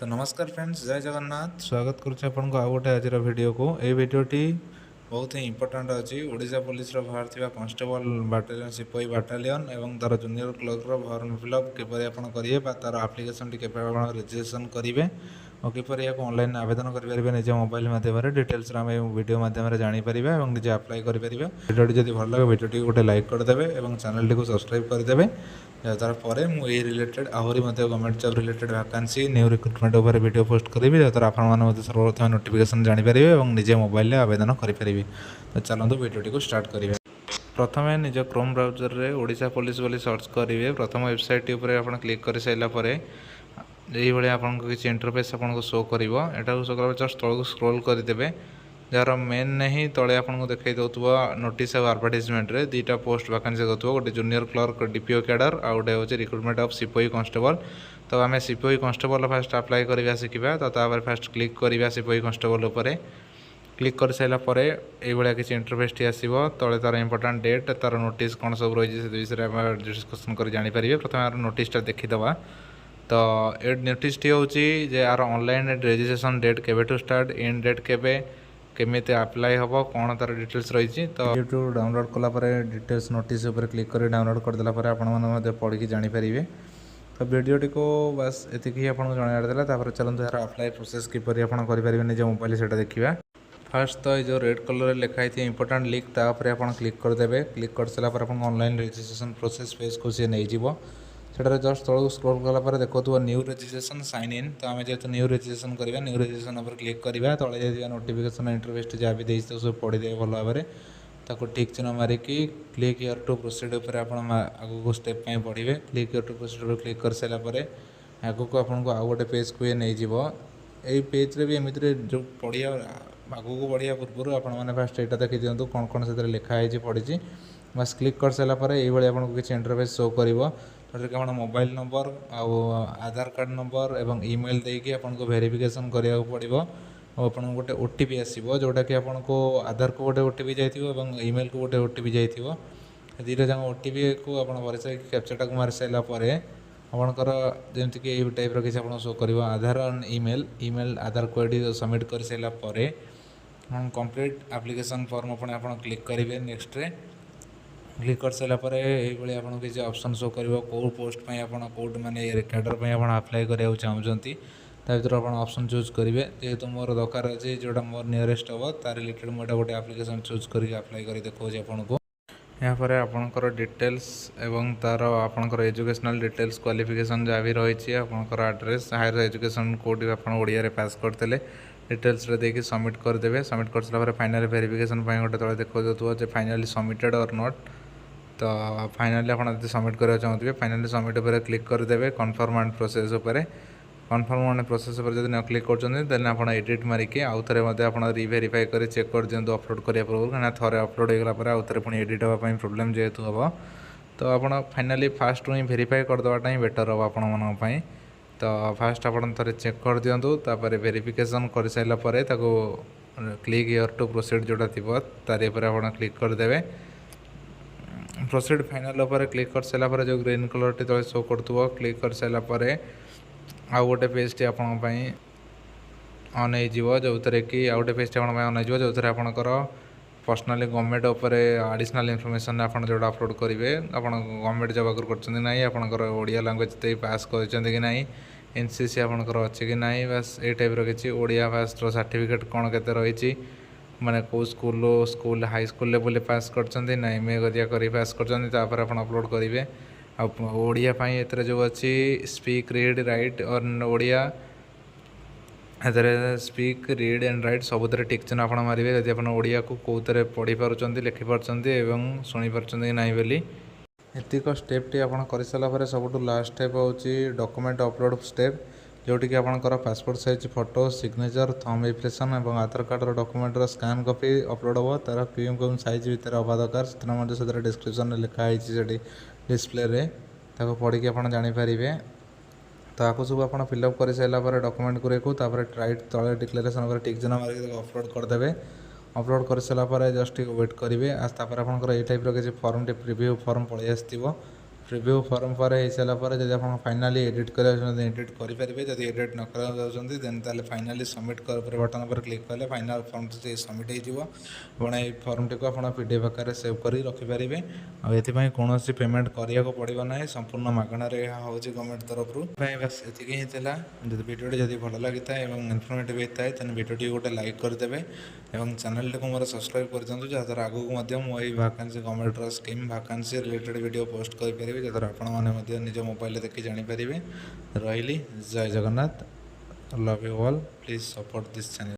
तो नमस्कार फ्रेंड्स, जय जगन्नाथ। स्वागत करुच्छे आपन को आउ गोटे आज वीडियो को। ये वीडियोटी बहुत ही इंपोर्टेंट अच्छी। ओडिशा पुलिस बाहर थिबा कांस्टेबल बाटालियन सिपाही बाटालियन एवं तार जूनियर क्लर्क फॉर्म फिलअप किपर आपन करिए बा तार एप्लिकेशन टी केपे आपन रजिस्ट्रेशन करिवे और किपर या ऑनलाइन आवेदन करि परिबे निज मोबाइल माध्यम रे डिटेल्स रे हम वीडियो माध्यम रे जानि परिबे एवं निजे अप्लाई करि परिबे। वीडियोटी जदि भल लागे वीडियोटी गोटे लाइक कर देबे एवं चैनल टी को सब्सक्राइब कर देबे। तारपर मुझे रिलेटेड आहरी government job related vacancy new recruitment उपर वीडियो पोस्ट करी जहाँ आप सर्वप्रथम नोटिफिकेशन जानीपर और निजे मोबाइल आवेदन करें। तो चलते वीडियो को स्टार्ट करेंगे। प्रथम निज क्रोम ब्राउजर रे ओडिशा पुलिस बोली सर्च करेंगे। प्रथम वेबसाइट उपर क्लिक कर सारापर ये आपको किसी इंटरफेस आपको शो कर शो कर जस्ट तौक स्क्रोल करदे जार मेन नहीं तले आपको देखा दूसवा नोटिस और एडवर्टाइजमेंट रे दुईटा पोस्ट वैकेंसी दूसरा गोटे जूनियर क्लर्क डीपीओ कैडर आ गए हूँ रिक्रुटमेंट ऑफ सिपाही कांस्टेबल। तो आम सिपाही कांस्टेबल फास्ट अप्लाई करवा शिखा। तो फास्ट क्लिक करवा सिपाही कांस्टेबल उपर क्लिक कर सारापर ये किसी इंटरफेस टी आसो तले तार इंपोर्टाट डेट तार नोटिस कौन सब रही है विषय डिस्कसन कर जानीपर। प्रथम नोटिसटा देखीदे। तो ये नोटिस टी हूँ यार ऑनलाइन रजिस्ट्रेशन डेट के स्टार्ट एंड डेट केवे केमी अप्लाई हम कौन तार डिटेल्स रही। तो यूट्यूब डाउनलोड कलापर डिटेल्स नोटिस उपर क्लिक कर डाउनलोड करदेला आप पढ़ी जानीपर। तो वीडियोटी को बस एतिक आपको जनवाला। चलते यार अप्लाई प्रोसेस किपर आप निज मोबाइल से देखा। फास्ट तो जो रेड कलर लिखाई थी इंपोर्टाट लिंक तापर आप क्लिक करदे। क्लिक कर सारापर आप ऑनलाइन रजिस्ट्रेशन प्रोसेस पेज को सी नहीं सेटार जस्ट तौक स्क्रॉल कलापर देखो न्यू रजिस्ट्रेशन साइन इन। तो आम जेहतु न्यू रजिस्ट्रेशन करवा न्यू रजिस्ट्रेशन पर क्लिक करवा तले नोटिफिकेशन इंटरफेस जहाँ भी देती तो सब पढ़ी देवे भल भाव ताको ठीक चिन्ह मारिकी क्लिक हियर टू प्रोसीड उपर आगू स्टेप पढ़े। क्लिक हियर टू प्रोसीड पर क्लिक कर सारापर आगू को आपको आउ गोटे पेज को ये नहीं यही पेज रे भी एमती जो पढ़िया आगू को बढ़िया पूर्व आपने फास्ट यहाँ देखी दिखाँ कौन कौन से लिखाई पड़ी। बस क्लिक कर सारापर ये आपको किसी इंटरफेस शो कर जो आप मोबाइल नंबर आधार कार्ड नंबर एवं ईमेल देकी आपको वेरिफिकेशन करा पड़ो। आपको गोटे ओटीपी आसो जोटा कि आपको आधार को गोटे ओटीपी जाइए ईमेल को गोटे ओटीपी जाइए। दुईटा जाक ओटीपी को आप भरसा कैप्चाटा को मारी सारापर आपणकर जमीक ये टाइप किसी आप शो कर आधार एंड ईमेल आधार को ये सबमिट कर सारापर कंप्लीट एप्लिकेशन फॉर्म अपने आप क्लिक करेंगे। नेक्स्ट रे क्लिक कर सारापर ये आपको किसी ऑप्शन शो कर कौ पोस्ट कौट माने कैडर आप अप्लाई कराया चाहते भर आप ऑप्शन चूज करेंगे। जेहेतु मोर दरकार अच्छे जोटा मोर नियरेस्ट हम तार रिलेटेड मुझे गोटे एप्लिकेशन चूज करके अप्लाई कर देखा आपको। यहाँ आपणकर डिटेल्स एवं तार आपणकर एजुकेशनल डिटेल्स क्वालिफिकेशन जहाँ भी रही आपणकर एड्रेस हायर एजुकेशन कोड आप ओडिया पास करते डिटेल्स देखिए सबमिट करदे। सबमिट कर सारापर फाइनल वेरिफिकेशन गोटे तले देखो फाइनाली सबमिटेड और नॉट। तो फाइनाली आप सबमिट करवा चाहते फाइनाली सबमिट उपर क्लिक करदे। कन्फर्म एंड प्रोसेस उपर कन्फर्म एंड प्रोसेस उपर जब क्लिक कर आप एडिट मारिकी आउ थे आप रिभेरीफाई कर चेक कर दिखाँ अपलोड करने पूर्व कहीं थे अपलोड होगा आउ थे पुणी एडिट हाँपाई प्रोब्लेम जेहेतु हम। तो आप फाइनाली फास्ट ही भेरीफाई करदेवाटा ही बेटर हम आपण। तो फास्ट आप थे चेक कर दिंतु वेरिफिकेशन कर सारापर क्लिक हियर टू प्रोसीड जोटा थी तार आप क्लिक करदे। प्रोसीड फाइनल उपर क्लिक कर सारापर जो ग्रीन कलर टी तले शो कर क्लिक कर सारापर आउ गोटे पेज टी आपंपाई ऑन हो जो कि आउ गोटे पेज टी ऑन हो जो आपंकर पर्सनाली गवर्नमेंट उपर एडिशनल इनफॉरमेशन आप जो अपलोड करेंगे आप गवर्नमेंट जॉब आगे कर ओडिया लैंग्वेज पास कर एनसीसी आपंकर अच्छे कि ना बस ये टाइप किसी ओडिया फास्ट सर्टिफिकेट कौन के रही माने को school high school level pass कर ना एम ए कर पास कर अपलोड करेंगे। ओडिया एथरे जो अच्छी स्पीक रीड राइट और Odia speak read and right सब टिक चिन्ह आप मारे जब आप ओडिया को कौन पढ़ी पार्टी लिखिपार एवं शुणी पार्टी ना बोली। एतिक स्टेप टी आप कर सारापर सब लास्ट स्टेप हूँ डॉक्यूमेंट अपलोड स्टेप जोटि आपंकर passport size photo signature thumb impression और आधार कार्ड डॉक्यूमेंटर स्कैन कॉपी अपलोड हम तार क्यों साइज भितर हवा दरकार से डिस्क्रिप्शन लिखाई डिस्प्ले रे ताको पढ़ी आप जानीपर। तो आपको सब आप फिलअप कर सारापर डॉक्यूमेंट को राइट तले डिक्लेरेशन टिक चिन्ह मारिक अपलोड करदे। अपलोड कर सारापर जस्ट वेट करेंगे। तापर आपंकर ये टाइप किसी फॉर्म टे प्रिव्यू फॉर्म पलि आसो प्रिव्यू फॉर्म पर हो सारापर जब आप फाइनाली एडिट करेंगे एडिट करेंगे जब एडिट न कर देन ताले फाइनाली सबमिट कर बटन पर क्लिक कले फाइनाल फॉर्म सबमिट हो फॉर्म टी को आप पीडीएफ आकार सेव कर रखिपारे आपाई कौन पेमेंट करा पड़ो ना संपूर्ण मागणार हूँ गवर्नमेंट तरफ बस ये जब भिडियो जब भल लगी था इनफर्मेटिव होता है तेज भिडियो गोटे लाइक करदे और चैनल टी को मोर सब्सक्राइब कर दिखाँ जहाँद्वारा आगू मुझे vacancy government scheme vacancy related video post करेंगे जहाँ आपने निज मोबाइल देखी जानीपर रही जय Jagannath love you all please support this channel.